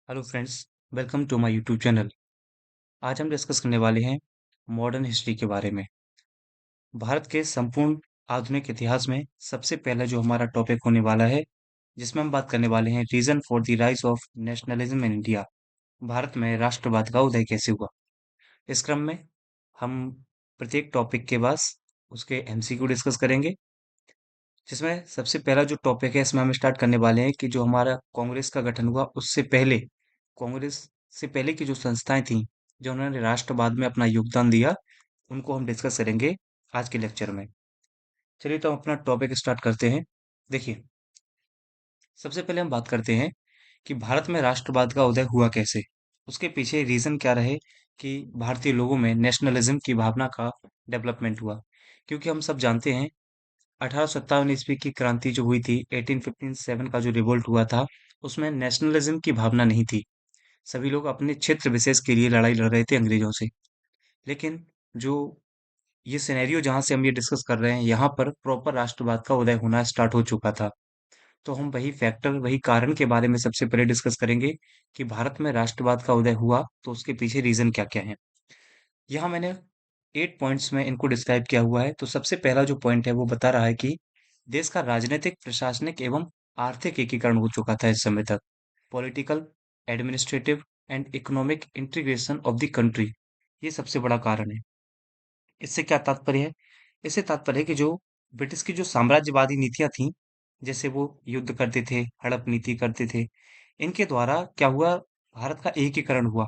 Hello friends, welcome to my YouTube channel. आज हम discuss करने वाले हैं मॉडर्न हिस्ट्री के बारे में। भारत के संपूर्ण आधुनिक इतिहास में सबसे पहला जो हमारा टॉपिक होने वाला है, जिसमें हम बात करने वाले हैं reason for the rise of nationalism in India. Bharat में राष्ट्रवाद का उदय कैसे हुआ। इस क्रम में हम प्रत्येक टॉपिक के बाद उसके एमसीक्यू डिस्कस करेंगे, जिसमें सबसे पहला जो टॉपिक है इसमें हम स्टार्ट करने वाले हैं कि जो हमारा कांग्रेस का गठन हुआ उससे पहले, कांग्रेस से पहले की जो संस्थाएं थीं, जो उन्होंने राष्ट्रवाद में अपना योगदान दिया, उनको हम डिस्कस करेंगे आज के लेक्चर में। चलिए तो हम अपना टॉपिक स्टार्ट करते हैं। देखिए, सबसे पहले हम बात करते हैं कि भारत में राष्ट्रवाद का उदय हुआ कैसे। उसके पीछे रीजन क्या रहे कि भारतीय लोगों में नेशनलिज्म की भावना का डेवलपमेंट हुआ। क्योंकि हम सब जानते हैं 1857 ईस्वी की क्रांति जो हुई थी, 1857 का जो रिवोल्ट हुआ था, उसमें नेशनलिज्म की भावना नहीं थी। सभी लोग अपने क्षेत्र विशेष के लिए लड़ाई लड़ रहे थे अंग्रेजों से। लेकिन जो ये सिनेरियो जहाँ से हम ये डिस्कस कर रहे हैं, यहाँ पर प्रॉपर राष्ट्रवाद का उदय होना स्टार्ट हो चुका था। तो हम वही फैक्टर, वही कारण के बारे में सबसे पहले डिस्कस करेंगे कि भारत में राष्ट्रवाद का उदय हुआ तो उसके पीछे रीजन क्या-क्या हैं। यहाँ मैंने 8 पॉइंट्स में इनको डिस्क्राइब किया हुआ है। तो सबसे पहला जो पॉइंट है वो बता रहा है कि देश का राजनीतिक, प्रशासनिक एवं आर्थिक एकीकरण हो चुका था इस समय तक। Political, administrative and economic integration of the country, ये सबसे बड़ा कारण है। इससे क्या तात्पर्य है? इससे तात्पर्य है कि जो ब्रिटिश की जो साम्राज्यवादी नीतियाँ थीं, जैसे वो युद्ध करते थे, हड़प नीति करते थे, इनके द्वारा क्या हुआ, भारत का एकीकरण हुआ।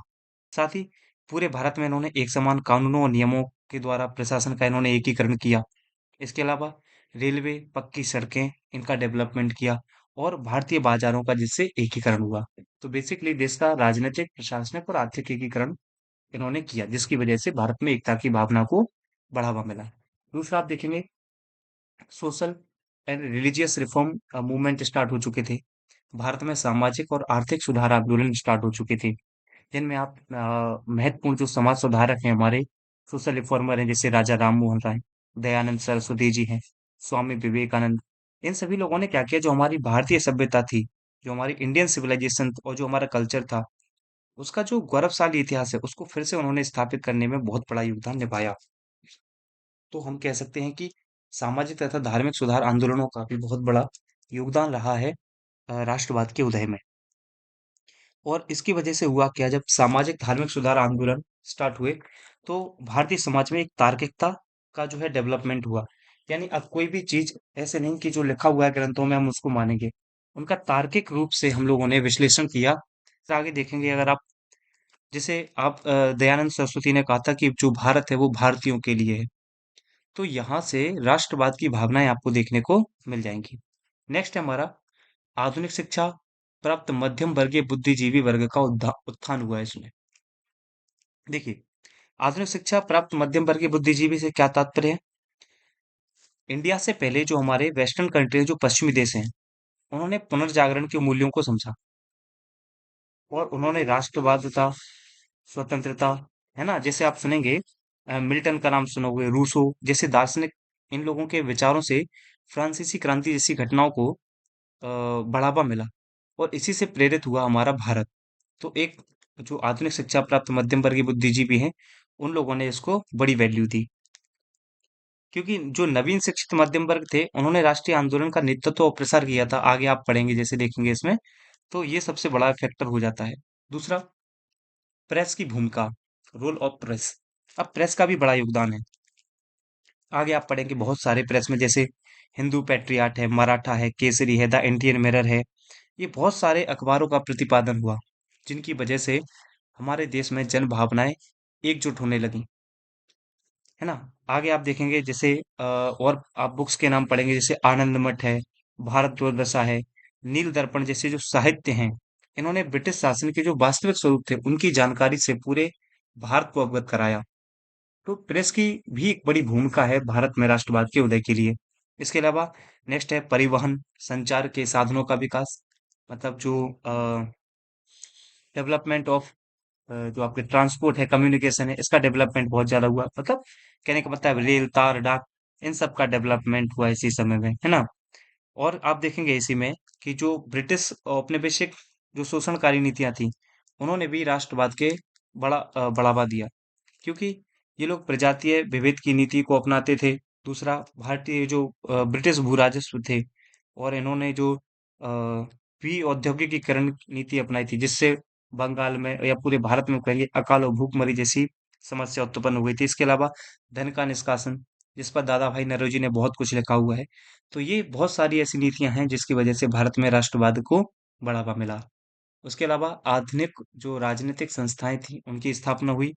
साथ ही पूरे भारत में इन्होंने एक समान कानूनों और नियमों के द्वारा प्रशासन का इन्होंने एकीकरण किया। इसके अलावा रेलवे, पक्की सड़कें, इनका डेवलपमेंट किया और भारतीय बाजारों का जिससे एकीकरण हुआ। तो बेसिकली देश का राजनीतिक, प्रशासनिक और आर्थिक एकीकरण इन्होंने किया, जिसकी वजह से भारत में एकता की भावना को बढ़ावा मिला। दूसरा आप देखेंगे, social and religious reform movement start हो चुके थे। भारत में सामाजिक और आर्थिक सुधार आंदोलन स्टार्ट हो चुके थे, जिनमें आप महत्वपूर्ण जो समाज सुधारक हैं हमारे, सोशल रिफॉर्मर हैं, जैसे राजा राम मोहन राय, दयानंद सरस्वती जी हैं, स्वामी विवेकानंद। इन सभी लोगों ने क्या किया, जो हमारी भारतीय सभ्यता थी, जो हमारी इंडियन सिविलाइजेशन और जो हमारा कल्चर था, उसका जो गौरवशाली इतिहास है, उसको फिर से उन्होंने स्थापित करने में बहुत बड़ा योगदान निभाया। तो हम कह सकते हैं कि सामाजिक तथा धार्मिक सुधार आंदोलनों का भी बहुत बड़ा योगदान रहा है राष्ट्रवाद के उदय में। और इसकी वजह से हुआ क्या, जब सामाजिक धार्मिक सुधार आंदोलन स्टार्ट हुए, तो भारतीय समाज में एक तार्किकता का जो है डेवलपमेंट हुआ। यानी अब कोई भी चीज ऐसे नहीं कि जो लिखा हुआ है ग्रंथों में हम उसको मानेंगे। उनका तार्किक रूप से हम लोगों ने विश्लेषण किया। तो आगे देखेंगे, अगर आप जैसे आप दयानंद सरस्वती ने कहा था कि जो भारत है वो भारतीयों के लिए है। तो यहाँ से राष्ट्रवाद की भावनाएं आपको देखने को मिल जाएंगी। नेक्स्ट है हमारा आधुनिक शिक्षा प्राप्त मध्यम वर्गीय बुद्धिजीवी वर्ग का उत्थान हुआ है इसमें। देखिए, आधुनिक शिक्षा प्राप्त मध्यम वर्गीय बुद्धिजीवी से क्या तात्पर्य है। इंडिया से पहले जो हमारे वेस्टर्न कंट्री, जो पश्चिमी देश हैं, उन्होंने पुनर्जागरण के मूल्यों को समझा और उन्होंने राष्ट्रवाद तथा स्वतंत्रता, है ना, जैसे आप सुनेंगे मिल्टन का नाम सुनोगे, रूसो जैसे दार्शनिक, इन लोगों के विचारों से फ्रांसीसी क्रांति जैसी घटनाओं को बढ़ावा मिला और इसी से प्रेरित हुआ हमारा भारत। तो एक जो आधुनिक शिक्षा प्राप्त मध्यम वर्गीय बुद्धिजीवी हैं, उन लोगों ने इसको बड़ी वैल्यू दी। क्योंकि जो नवीन शिक्षित मध्यम वर्ग थे, उन्होंने राष्ट्रीय आंदोलन का नेतृत्व और प्रसार किया था। आगे आप पढ़ेंगे, जैसे देखेंगे इसमें, तो ये सबसे बड़ा फैक्टर हो जाता है। दूसरा, प्रेस की भूमिका, रोल ऑफ प्रेस। अब प्रेस का भी बड़ा योगदान है। आगे आप पढ़ेंगे बहुत सारे प्रेस में, जैसे हिंदू पैट्रियाट है, मराठा है, केसरी है, द इंडियन मिरर है। ये बहुत सारे अखबारों का प्रतिपादन हुआ, जिनकी वजह से हमारे देश में जन भावनाएं एकजुट होने लगी, है ना। आगे आप देखेंगे, जैसे और आप बुक्स के नाम पढ़ेंगे, जैसे आनंद मठ है, भारत दुर्दशा है, नील दर्पण जैसे जो साहित्य हैं, इन्होंने ब्रिटिश शासन के जो वास्तविक स्वरूप थे उनकी जानकारी से पूरे भारत को अवगत कराया। तो प्रेस की भी एक बड़ी भूमिका है भारत में राष्ट्रवाद के उदय के लिए। इसके अलावा नेक्स्ट है परिवहन, संचार के साधनों का विकास। मतलब जो डेवलपमेंट ऑफ जो आपके ट्रांसपोर्ट है, कम्युनिकेशन है, इसका डेवलपमेंट बहुत ज्यादा हुआ। मतलब कहने का मतलब रेल, तार, डाक, इन सब का डेवलपमेंट हुआ इसी समय में, है ना। और आप देखेंगे इसी में कि जो ब्रिटिश औपनिवेशिक जो शोषणकारी नीतियां थी, उन्होंने भी राष्ट्रवाद के बढ़ावा दिया, क्योंकि ये लोग प्रजातीय विभेद की नीति को अपनाते थे। दूसरा, भारतीय जो ब्रिटिश भू राजस्व थे, और इन्होंने जो भी औद्योगिकीकरण नीति अपनाई थी, जिससे बंगाल में या पूरे भारत में कहिए अकाल और भूखमरी जैसी समस्या उत्पन्न हुई थी। इसके अलावा धन का निष्कासन, जिस पर दादा भाई नौरोजी ने बहुत कुछ लिखा हुआ है। तो ये बहुत सारी ऐसी नीतियां हैं जिसकी वजह से भारत में राष्ट्रवाद को बढ़ावा मिला। उसके अलावा आधुनिक जो राजनीतिक संस्थाएं थी, उनकी स्थापना हुई।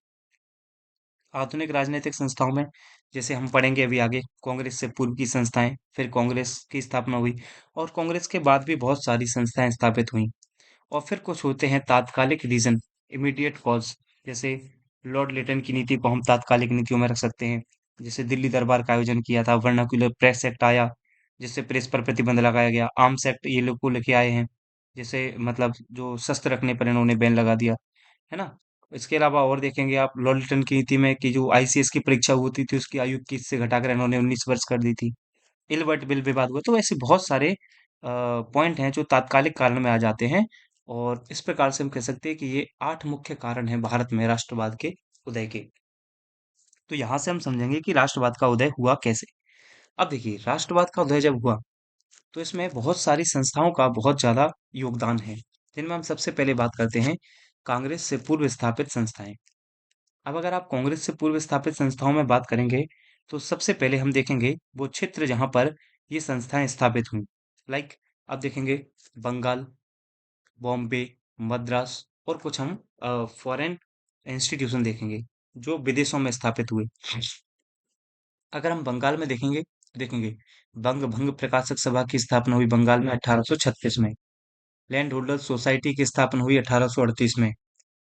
आधुनिक राजनीतिक संस्थाओं में, जैसे हम पढ़ेंगे अभी आगे, कांग्रेस से पूर्व की संस्थाएं, फिर कांग्रेस की स्थापना हुई, और कांग्रेस के बाद भी बहुत सारी संस्थाएं स्थापित हुई। और फिर कुछ होते हैं तात्कालिक रीजन, इमीडिएट कॉज, जैसे लॉर्ड लिटन की नीति को हम तात्कालिक नीतियों में रख सकते हैं। जैसे दिल्ली दरबार का आयोजन किया था, वर्नाक्युलर प्रेस एक्ट आया, जिससे प्रेस पर प्रतिबंध लगाया गया। आर्म्स एक्ट ये लोग को लेके आए हैं, जैसे मतलब जो शस्त्र रखने पर इन्होंने बैन लगा दिया, है ना? इसके अलावा और देखेंगे आप लॉर्ड लिटन की नीति में कि जो आईसीएस की परीक्षा होती थी, उसकी आयु 21 से घटाकर इन्होंने 19 वर्ष कर दी थी। इलबर्ट बिल विवाद हुआ। तो ऐसे बहुत सारे पॉइंट हैं जो तात्कालिक कारण में आ जाते हैं, और इस प्रकार से हम कह सकते हैं कि ये 8 मुख्य कारण हैं भारत में राष्ट्रवाद के उदय के। तो यहाँ से हम समझेंगे कि राष्ट्रवाद का उदय हुआ कैसे। अब देखिए, राष्ट्रवाद का उदय जब हुआ, तो इसमें बहुत सारी संस्थाओं का बहुत ज़्यादा योगदान है, जिनमें हम सबसे पहले बात करते हैं कांग्रेस से पूर्व स्थापित संस्थाएँ। अब अगर आप कांग्रेस से पूर्व स्थापित संस्थाओं में बात करेंगे, तो सबसे पहले हम देखेंगे वो क्षेत्र जहाँ पर ये संस्थाएँ स्थापित हुईं। लाइक, आप देखेंगे बंगाल, बॉम्बे, मद्रास, और कुछ हम फॉरेन इंस्टीट्यूशन देखेंगे, जो विदेशों में स्थापित हुए। अगर हम बंगाल में देखेंगे, देखेंगे बंग भंग प्रकाशक सभा की स्थापना हुई बंगाल में 1836 में। लैंड होल्डर्स सोसाइटी की स्थापना हुई 1838 में।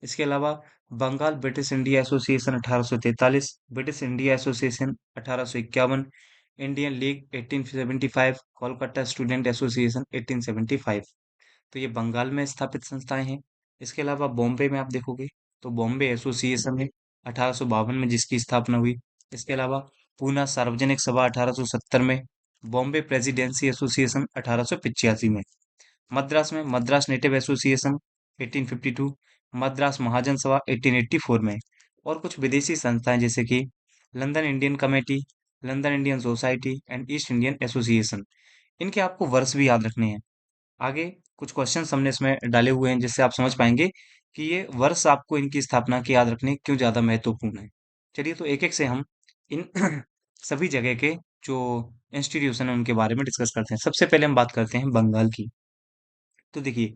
इसके अलावा Bengal British India association 1843, British India association 1851, Indian league 1875, Kolkata student association 1875। तो ये बंगाल में स्थापित संस्थाएं हैं। इसके अलावा बॉम्बे में आप देखोगे, तो बॉम्बे एसोसिएशन है 1852 में, जिसकी स्थापना हुई। इसके अलावा पूना सार्वजनिक सभा 1870 में, बॉम्बे प्रेसिडेंसी एसोसिएशन 1885 में। मद्रास में मद्रास नेटिव एसोसिएशन 1852, मद्रास महाजन सभा 1884 में, और कुछ विदेशी संस्थाएं जैसे कि London Indian committee, London Indian society and east Indian association. इनके आपको वर्ष भी याद रखने हैं। आगे कुछ क्वेश्चंस हमने इसमें डाले हुए हैं, जिससे आप समझ पाएंगे कि ये वर्ष आपको इनकी स्थापना के याद रखने क्यों ज्यादा महत्वपूर्ण है। चलिए, तो एक एक से हम इन सभी जगह के जो इंस्टीट्यूशन है उनके बारे में डिस्कस करते हैं। सबसे पहले हम बात करते हैं बंगाल की। तो देखिए,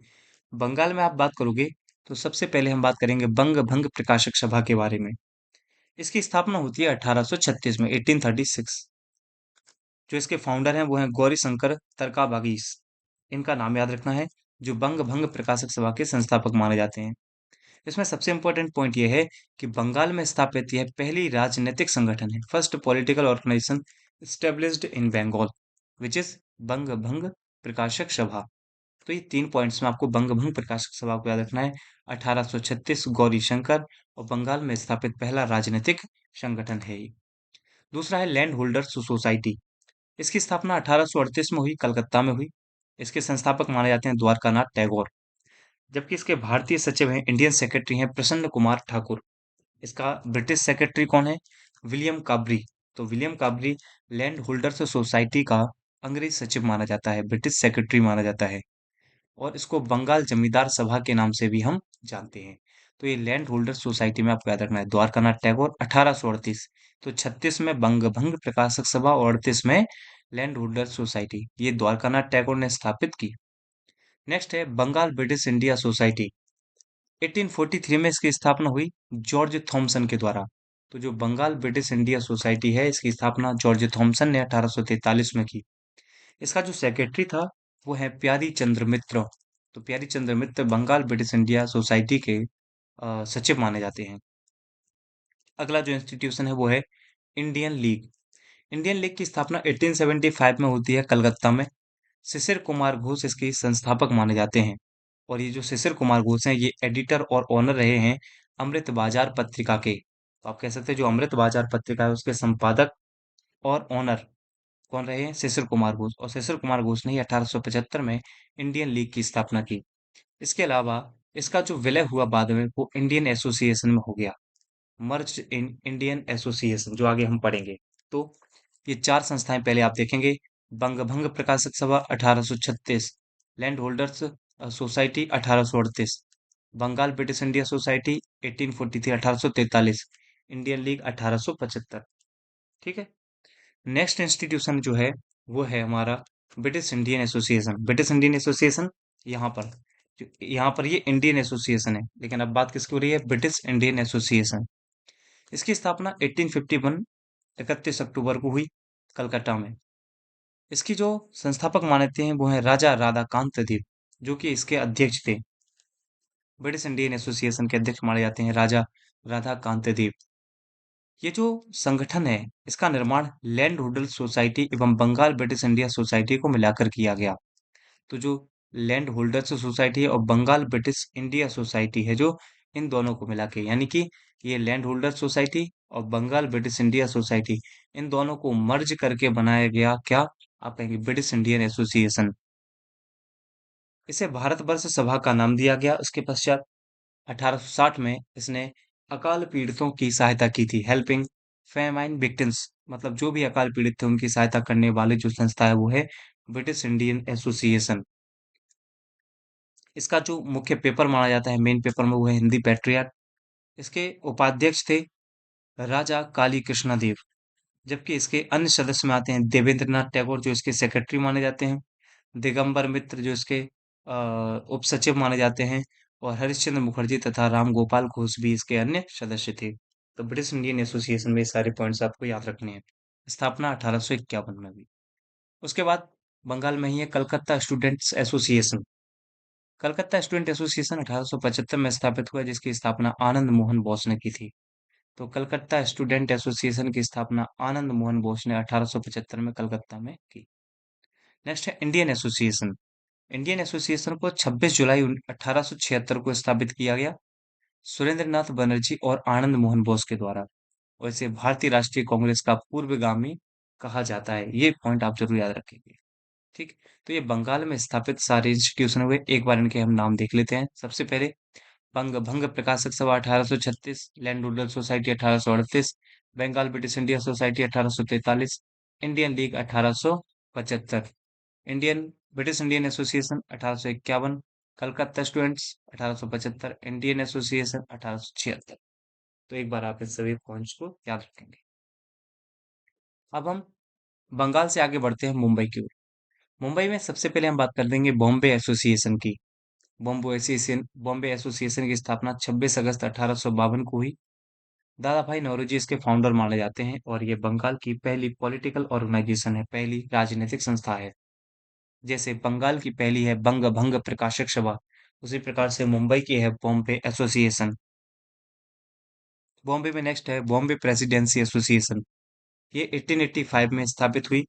बंगाल में आप बात करोगे, तो सबसे पहले हम बात करेंगे बंग भंग प्रकाशक सभा के बारे में। इसकी स्थापना होती है 1836 में, 1836। जो इसके फाउंडर हैं वो हैं गौरी शंकर तरकाबागीस। इनका नाम याद रखना है, जो बंग भंग प्रकाशक सभा के संस्थापक माने जाते हैं। इसमें सबसे इंपॉर्टेंट पॉइंट ये है कि बंगाल में स्थापित यह पहली राजनीतिक संगठन है, first political organisation established in Bengal, which is बंग भंग प्रकाशक सभा। तो ये 3 पॉइंट्स में आपको बंग भंग प्रकाशक सभा को याद रखना है। 1836 गौरी शंकर, और बंगाल में स्थापित पहला राजनीतिक संगठन है ये। दूसरा है लैंड होल्डर्स सोसाइटी। इसकी स्थापना 1838 में हुई, कलकत्ता में हुई। इसके संस्थापक माने जाते हैं द्वारकानाथ टैगोर, जबकि इसके भारतीय सचिव हैं, इंडियन सेक्रेटरी हैं प्रसन्न कुमार ठाकुर। इसका ब्रिटिश सेक्रेटरी कौन है? विलियम काबरी। तो विलियम काबरी लैंड होल्डर्स सोसाइटी का अंग्रेज सचिव माना जाता है, ब्रिटिश सेक्रेटरी माना जाता है, और इसको बंगाल जमींदार सभा के नाम से भी हम जानते हैं। तो ये लैंड होल्डर सोसाइटी में आपको याद रखना है द्वारकानाथ टैगोर 1838। तो 36 में बंग भंग प्रकाशक सभा और 38 में लैंड होल्डर सोसाइटी, ये द्वारकानाथ टैगोर ने स्थापित की। नेक्स्ट है बंगाल ब्रिटिश इंडिया सोसाइटी। 1843 में इसकी स्थापना हुई जॉर्ज थॉमसन के द्वारा। तो जो बंगाल ब्रिटिश इंडिया सोसाइटी है, इसकी स्थापना जॉर्ज थॉमसन ने 1843 में की। इसका जो सेक्रेटरी था वो है प्यारी चंद्र मित्र। तो प्यारी चंद्र मित्र बंगाल ब्रिटिश इंडिया सोसाइटी के सचिव माने जाते हैं। अगला जो इंस्टीट्यूशन है वो है इंडियन लीग। इंडियन लीग की स्थापना 1875 में होती है, कलकत्ता में। शिशिर कुमार घोष इसके संस्थापक माने जाते हैं। और ये जो शिशिर कुमार घोष हैं, ये एडिटर और ऑनर रहे हैं अमृत बाजार पत्रिका के। तो आप कह सकते हैं जो अमृत बाजार पत्रिका है उसके संपादक और ऑनर कौन रहे हैं? शिशिर कुमार घोष। और शिशिर कुमार घोष ने ही 1875 में इंडियन लीग की स्थापना की। इसके अलावा इसका जो विलय हुआ बाद में वो इंडियन एसोसिएशन में हो गया, मर्ज इन इंडियन एसोसिएशन, जो आगे हम पढ़ेंगे। तो ये चार संस्थाएं पहले आप देखेंगे। बंग भंग प्रकाशक सभा 1836, land holders society 1838, Bengal British India society 1843 1843, Indian league 1875। ठीक है। नेक्स्ट इंस्टीट्यूशन जो है वो है हमारा British Indian association. British Indian association यहाँ पर, यहाँ पर ये इंडियन एसोसिएशन है, लेकिन अब बात किसकी हो रही है? British Indian association. इसकी स्थापना 1851 31 अक्टूबर को हुई, कलकत्ता में। इसकी जो संस्थापक मानते हैं वो है राजा राधाकांत देव, जो कि इसके अध्यक्ष थे। ब्रिटिश इंडियन एसोसिएशन के अध्यक्ष माने जाते हैं राजा राधाकांत देव। ये जो संगठन है, इसका निर्माण लैंड होल्डर्स सोसाइटी एवं बंगाल ब्रिटिश इंडिया सोसाइटी को मिलाकर किया गया। तो जो लैंड होल्डर्स सोसाइटी है और बंगाल ब्रिटिश इंडिया सोसाइटी है, जो इन दोनों को मिला के, यानी कि ये लैंड होल्डर सोसाइटी और बंगाल ब्रिटिश इंडिया सोसाइटी, इन दोनों को मर्ज करके बनाया गया क्या? आप कहेंगे ब्रिटिश इंडियन एसोसिएशन। इसे भारतवर्ष सभा का नाम दिया गया। उसके पश्चात 1860 में इसने अकाल पीड़ितों की सहायता की थी, हेल्पिंग फेमाइन विक्टिम्स, मतलब जो भी अकाल पीड़ित थे उनकी सहायता करने वाली जो संस्था है वो है ब्रिटिश इंडियन एसोसिएशन। इसका जो मुख्य पेपर माना जाता है, मेन पेपर में, वो है हिंदी पैट्रियट। इसके उपाध्यक्ष थे राजा काली कृष्णा देव, जबकि इसके अन्य सदस्य में आते हैं देवेंद्रनाथ टैगोर, जो इसके सेक्रेटरी माने जाते हैं, दिगंबर मित्र, जो इसके उप सचिव माने जाते हैं, और हरिश्चंद्र मुखर्जी तथा राम गोपाल घोष भी इसके अन्य सदस्य थे। तो ब्रिटिश इंडियन एसोसिएशन में ये सारे पॉइंट्स आपको याद रखने हैं। स्थापना 1851 में हुई। उसके बाद बंगाल में ही है Calcutta students association. Calcutta student association 1875 में स्थापित हुआ, जिसकी स्थापना आनंद मोहन बोस ने की थी। तो कलकत्ता स्टूडेंट एसोसिएशन की स्थापना आनंद मोहन बोस ने 1875 में कलकत्ता में की। नेक्स्ट है इंडियन एसोसिएशन। इंडियन एसोसिएशन को 26 जुलाई 1876 को स्थापित किया गया, सुरेंद्रनाथ बनर्जी और आनंद मोहन बोस के द्वारा। और इसे भारतीय राष्ट्रीय कांग्रेस का पूर्वगामी कहा जाता है। ये पॉइंट आप जरूर याद रखेंगे। ठीक। तो ये बंगाल में स्थापित सारे इंस्टीट्यूशन हुए, एक बार इनके हम नाम देख लेते हैं। सबसे पहले बंग भंग प्रकाशक सभा 1836, land rural society 1838, Bengal British India society 1843, Indian league 1875, Indian British Indian association 1851, Calcutta students 1875, Indian association 1876। तो एक बार आप इन सभी पॉइंट्स को याद रखेंगे। अब हम बंगाल से आगे बढ़ते हैं मुंबई की ओर। मुंबई में सबसे पहले हम बात कर देंगे बॉम्बे एसोसिएशन की। बॉम्बे एसोसिएशन की स्थापना 26 अगस्त 1852 को हुई। दादा भाई नौरोजी इसके फाउंडर माने जाते हैं, और ये बंगाल की पहली पॉलिटिकल ऑर्गेनाइजेशन है, पहली राजनीतिक संस्था है। जैसे बंगाल की पहली है बंग भंग प्रकाशक सभा, उसी प्रकार से मुंबई की है बॉम्बे एसोसिएशन। बॉम्बे में नेक्स्ट है बॉम्बे प्रेसिडेंसी एसोसिएशन। ये 1885 में स्थापित हुई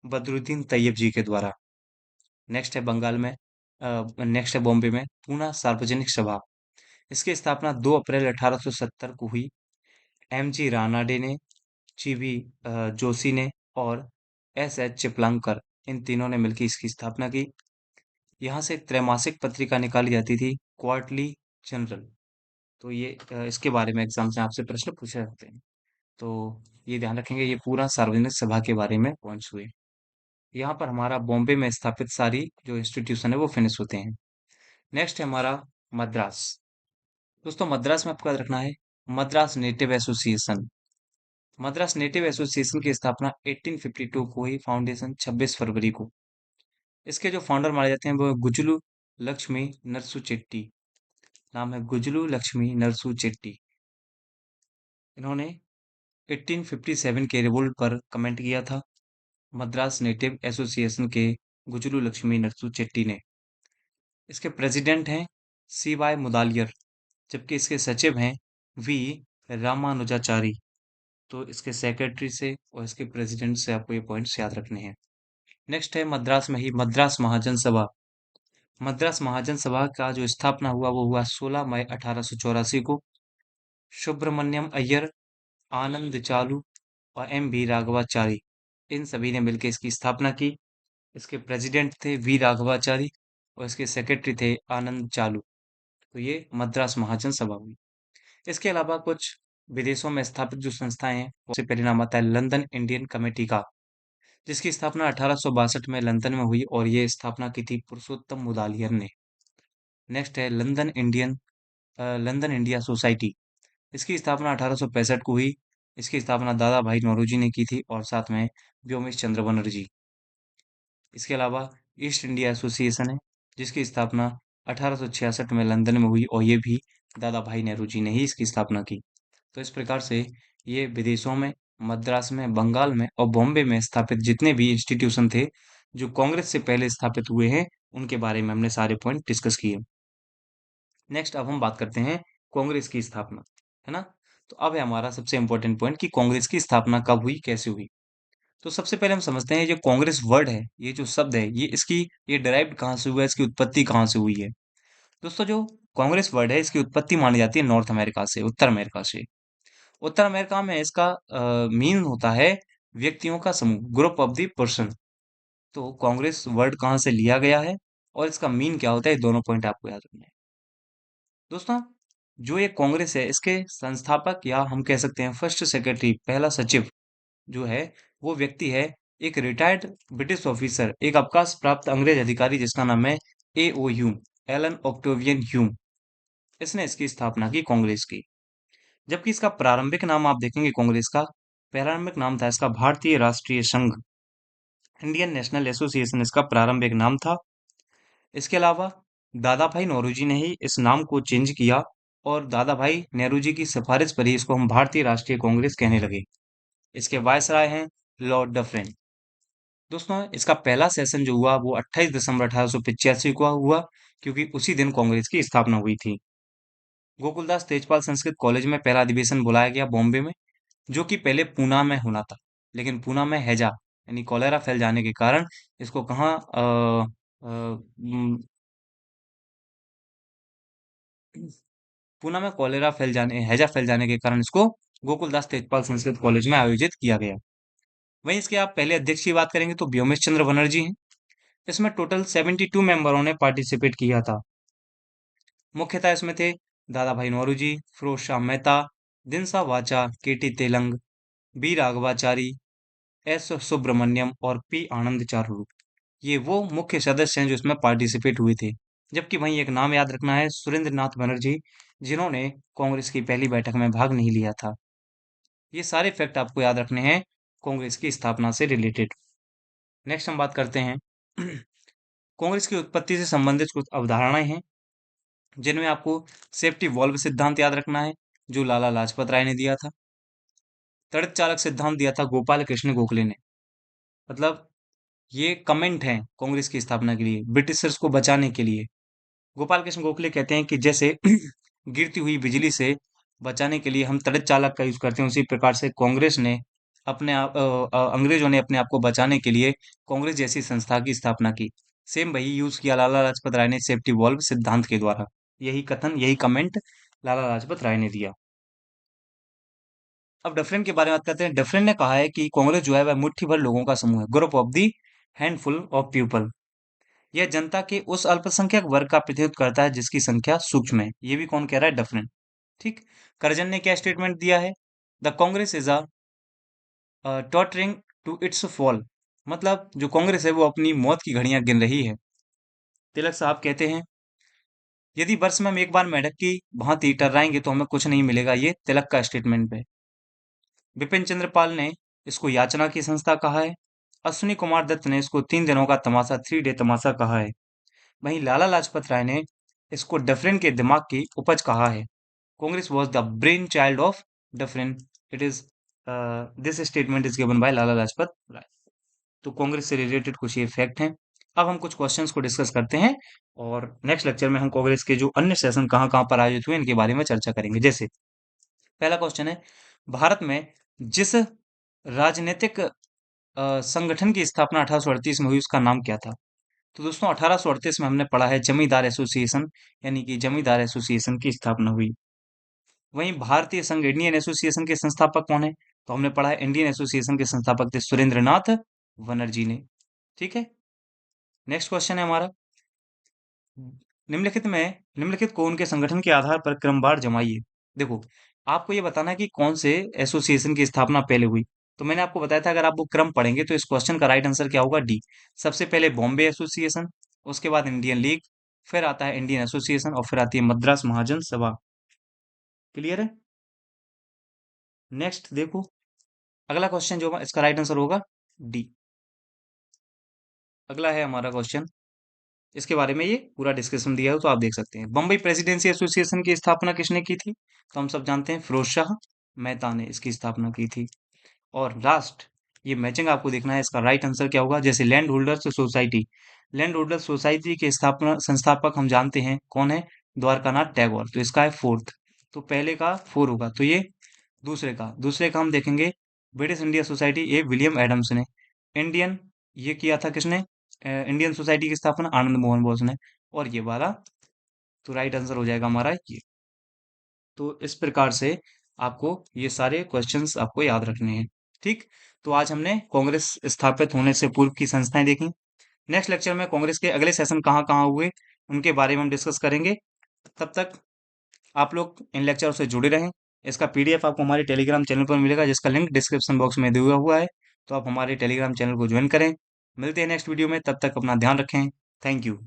बदरुद्दीन तैयब जी के द्वारा। नेक्स्ट है बंगाल में, नेक्स्ट है बॉम्बे में पूना सार्वजनिक सभा। इसकी स्थापना 2 अप्रैल 1870 को हुई। एम जी रानाडे ने, जी वी जोशी ने और एस एच चिपलंकर, इन तीनों ने मिलकर इसकी स्थापना की। यहाँ से त्रैमासिक पत्रिका निकाली जाती थी, क्वार्टरली जनरल। तो ये इसके बारे में एग्जाम से आपसे प्रश्न पूछे जाते हैं। तो ये ध्यान रखेंगे, ये पूरा सार्वजनिक सभा के बारे में पॉइंट्स हुए। यहाँ पर हमारा बॉम्बे में स्थापित सारी जो इंस्टीट्यूशन है वो फिनिश होते हैं। नेक्स्ट है हमारा मद्रास। दोस्तों मद्रास में आपको याद रखना है Madras native association. Madras native association की स्थापना 1852 को हुई, फाउंडेशन 26 फरवरी को। इसके जो फाउंडर माने जाते हैं वो गुजलू लक्ष्मी नरसू चेट्टी। नाम है गुजलू लक्ष्मी नरसू चेट्टी। इन्होंने 1857 के रिवोल्ट पर कमेंट किया था, मद्रास नेटिव एसोसिएशन के गुजलू लक्ष्मी नरसू चेट्टी ने। इसके प्रेसिडेंट हैं सी वाई मुदालियर, जबकि इसके सचिव हैं वी रामानुजाचारी। तो इसके सेक्रेटरी से और इसके प्रेसिडेंट से आपको ये पॉइंट्स याद रखने हैं। नेक्स्ट है मद्रास में ही मद्रास महाजन सभा। मद्रास महाजन सभा का जो स्थापना हुआ वो हुआ 16 मई 1884 को। सुब्रमण्यम अय्यर, आनंद चालू और एम बी राघवाचारी, इन सभी ने मिलकर इसकी स्थापना की। इसके प्रेसिडेंट थे वी राघवाचारी और इसके सेक्रेटरी थे आनंद चालू। तो ये मद्रास महाजन सभा हुई। इसके अलावा कुछ विदेशों में स्थापित जो संस्थाएं हैं, उससे पहले नाम आता है लंदन इंडियन कमेटी का, जिसकी स्थापना 1862 में लंदन में हुई और ये स्थापना की थी पुरुषोत्तम मुदालियर ने। नेक्स्ट है लंदन इंडिया सोसाइटी। इसकी स्थापना 1865 को हुई। इसकी स्थापना दादा भाई नौरोजी ने की थी और साथ में व्योमेश चंद्र बनर्जी। इसके अलावा ईस्ट इंडिया एसोसिएशन है, जिसकी स्थापना 1866 में लंदन में हुई और ये भी दादा भाई नेहरू जी ने ही इसकी स्थापना की। तो इस प्रकार से ये विदेशों में, मद्रास में, बंगाल में और बॉम्बे में स्थापित जितने भी इंस्टीट्यूशन थे जो कांग्रेस से पहले स्थापित हुए हैं, उनके बारे में हमने सारे पॉइंट डिस्कस किए। नेक्स्ट अब हम बात करते हैं कांग्रेस की स्थापना, है ना। तो अब है हमारा सबसे इंपॉर्टेंट पॉइंट कि कांग्रेस की स्थापना कब हुई, कैसे हुई। तो सबसे पहले हम समझते हैं, ये कांग्रेस वर्ड है, ये जो शब्द है, ये डिराइव्ड कहाँ से हुआ है, इसकी उत्पत्ति कहाँ से हुई है। दोस्तों, जो कांग्रेस वर्ड है, इसकी उत्पत्ति मानी जाती है नॉर्थ अमेरिका से, उत्तर अमेरिका से। उत्तर अमेरिका में इसका मीन होता है व्यक्तियों का समूह, ग्रुप ऑफ द पर्सन। तो कांग्रेस वर्ड कहाँ से लिया गया है और इसका मीन क्या होता है, ये दोनों पॉइंट आपको याद रखने हैं। दोस्तों, जो ये कांग्रेस है, इसके संस्थापक या हम कह सकते हैं फर्स्ट सेक्रेटरी, पहला सचिव जो है, वो व्यक्ति है एक रिटायर्ड ब्रिटिश ऑफिसर, एक अवकाश प्राप्त अंग्रेज अधिकारी जिसका नाम है A O Hume, Allan Octavian Hume. इसने इसकी स्थापना की कांग्रेस की। जबकि इसका प्रारंभिक नाम आप देखेंगे, कांग्रेस का प्रारंभिक नाम था इसका भारतीय राष्ट्रीय संघ, इंडियन नेशनल एसोसिएशन इसका प्रारंभिक नाम था। इसके अलावा दादा भाई नौरोजी ने ही इस नाम को चेंज किया और दादा भाई नेहरू जी की सिफारिश पर ही इसको हम भारतीय राष्ट्रीय कांग्रेस कहने लगे। इसके वायसराय हैं लॉर्ड डफरिन। दोस्तों, इसका पहला सेशन जो हुआ वो 28 दिसंबर 1885 को हुआ, क्योंकि उसी दिन कांग्रेस की स्थापना हुई थी। गोकुलदास तेजपाल संस्कृत कॉलेज में पहला अधिवेशन बुलाया गया बॉम्बे में, जो कि पहले पूना में होना था। लेकिन पूना में हैजा यानी कॉलेरा फैल जाने के कारण इसको कहाँ पूना में कॉलेरा फैल जाने हैजा फैल जाने के कारण इसको गोकुलदास तेजपाल संस्कृत कॉलेज में आयोजित किया गया। वहीं इसके आप पहले अध्यक्ष की बात करेंगे तो व्योमेश चंद्र बनर्जी हैं। इसमें टोटल 72 मेंबरों ने पार्टिसिपेट किया था। मुख्यतः इसमें थे दादा भाई नौरोजी, फिरोज शाह मेहता, दिनसा वाचा, केटी तेलंग, बी राघवाचारी, एस सुब्रमण्यम और पी आनंद चारुलू। ये वो मुख्य सदस्य हैं जो इसमें पार्टिसिपेट हुए थे। जबकि वहीं एक नाम याद रखना है, सुरेंद्र नाथ बनर्जी, जिन्होंने कांग्रेस की पहली बैठक में भाग नहीं लिया था। ये सारे फैक्ट आपको याद रखने हैं कांग्रेस की स्थापना से रिलेटेड। नेक्स्ट हम बात करते हैं कांग्रेस की उत्पत्ति से संबंधित कुछ अवधारणाएं हैं, जिनमें आपको सेफ्टी वॉल्व सिद्धांत याद रखना है, जो लाला लाजपत राय ने दिया था। तड़ित चालक सिद्धांत दिया था गोपाल कृष्ण गोखले ने। मतलब ये कमेंट है कांग्रेस की स्थापना के लिए, ब्रिटिशर्स को बचाने के लिए। गोपाल कृष्ण गोखले कहते हैं कि जैसे गिरती हुई बिजली से बचाने के लिए हम तड़ित चालक का यूज करते हैं, उसी प्रकार से कांग्रेस ने अंग्रेजों ने अपने आप को बचाने के लिए कांग्रेस जैसी संस्था की स्थापना की। सेम वही यूज किया लाला लाजपत राय ने सेफ्टी वॉल्व सिद्धांत के द्वारा। यही कथन, यही कमेंट लाला लाजपत राय ने दिया। अब डफरिन के बारे में बात करते हैं। डफरिन ने कहा है कि कांग्रेस जो है वह मुट्ठी भर लोगों का समूह है, group of the handful of people. यह जनता के उस अल्पसंख्यक वर्ग का प्रतिनिधित्व करता है जिसकी संख्या सूक्ष्म है। ये भी कौन कह रहा है? डफरिन। ठीक। करजन ने क्या स्टेटमेंट दिया है? The Congress is a tottering to its fall. मतलब जो कांग्रेस है वो अपनी मौत की घड़ियां गिन रही है। तिलक साहब कहते हैं, यदि वर्ष में हम एक बार मेंढक की भांति टर्राएंगे तो हमें कुछ नहीं मिलेगा। ये तिलक का स्टेटमेंट है। विपिन चंद्र पाल ने इसको याचना की संस्था कहा है। अश्विनी कुमार दत्त ने इसको 3 दिनों का तमाशा, 3 डे तमाशा कहा है। वहीं लाला लाजपत राय ने इसको डफरिन के दिमाग की उपज कहा है। Congress was the brain child of Dufferin. It is this statement is given by Lala Lajpat Rai. तो कांग्रेस से रिलेटेड कुछ ये फैक्ट हैं। अब हम कुछ क्वेश्चंस को डिस्कस करते हैं और नेक्स्ट लेक्चर में हम कांग्रेस के जो अन्य सेशन कहाँ कहाँ पर आयोजित हुए इनके बारे में चर्चा करेंगे। जैसे पहला क्वेश्चन है, भारत में जिस राजनीतिक संगठन की स्थापना 1838 में हुई उसका नाम क्या था? तो दोस्तों 1838 में हमने पढ़ा है जमींदार एसोसिएशन, यानी कि जमींदार एसोसिएशन की स्थापना हुई। वहीं भारतीय संघ इंडियन एसोसिएशन के संस्थापक कौन है? तो हमने पढ़ा है इंडियन एसोसिएशन के संस्थापक थे सुरेंद्र नाथ बनर्जी ने। ठीक है। नेक्स्ट क्वेश्चन है हमारा, निम्नलिखित को उनके संगठन के आधार पर क्रमवार जमाइए। देखो, आपको ये बताना है कि कौन से एसोसिएशन की स्थापना पहले हुई। तो मैंने आपको बताया था, अगर आप वो क्रम पढ़ेंगे तो इस क्वेश्चन का राइट आंसर क्या होगा? डी। सबसे पहले बॉम्बे एसोसिएशन, उसके बाद इंडियन लीग, फिर आता है इंडियन एसोसिएशन और फिर आती है मद्रास महाजन सभा। क्लियर है? नेक्स्ट देखो, अगला क्वेश्चन जो होगा इसका राइट आंसर होगा डी। अगला है हमारा क्वेश्चन, इसके बारे में ये पूरा डिस्कशन दिया है तो आप देख सकते हैं। बम्बई प्रेसिडेंसी एसोसिएशन की स्थापना किसने की थी? तो हम सब जानते हैं फिरोज शाह मेहता ने इसकी स्थापना की थी। और लास्ट, ये मैचिंग आपको देखना है, इसका राइट आंसर क्या होगा? जैसे land holders society, land holders society के स्थापना संस्थापक हम जानते हैं कौन है? द्वारकानाथ टैगोर। तो इसका है फोर्थ। तो पहले का फोर होगा, तो ये दूसरे का हम देखेंगे, ब्रिटिश इंडिया सोसाइटी, ये विलियम एडम्स ने। इंडियन, ये किया था किसने? इंडियन सोसाइटी की स्थापना आनंद मोहन बोस ने। और ये वाला, तो राइट आंसर हो जाएगा हमारा ये। तो इस प्रकार से आपको ये सारे क्वेश्चंस आपको याद रखने हैं। ठीक। तो आज हमने कांग्रेस स्थापित होने से पूर्व की संस्थाएं देखी। नेक्स्ट लेक्चर में कांग्रेस के अगले सेशन कहाँ कहाँ हुए उनके बारे में हम डिस्कस करेंगे। तब तक आप लोग इन लेक्चर से जुड़े रहें। इसका पीडीएफ आपको हमारे टेलीग्राम चैनल पर मिलेगा, जिसका लिंक डिस्क्रिप्शन बॉक्स में दिया हुआ है। तो आप हमारे टेलीग्राम चैनल को ज्वाइन करें। मिलते हैं नेक्स्ट वीडियो में, तब तक अपना ध्यान रखें। Thank you.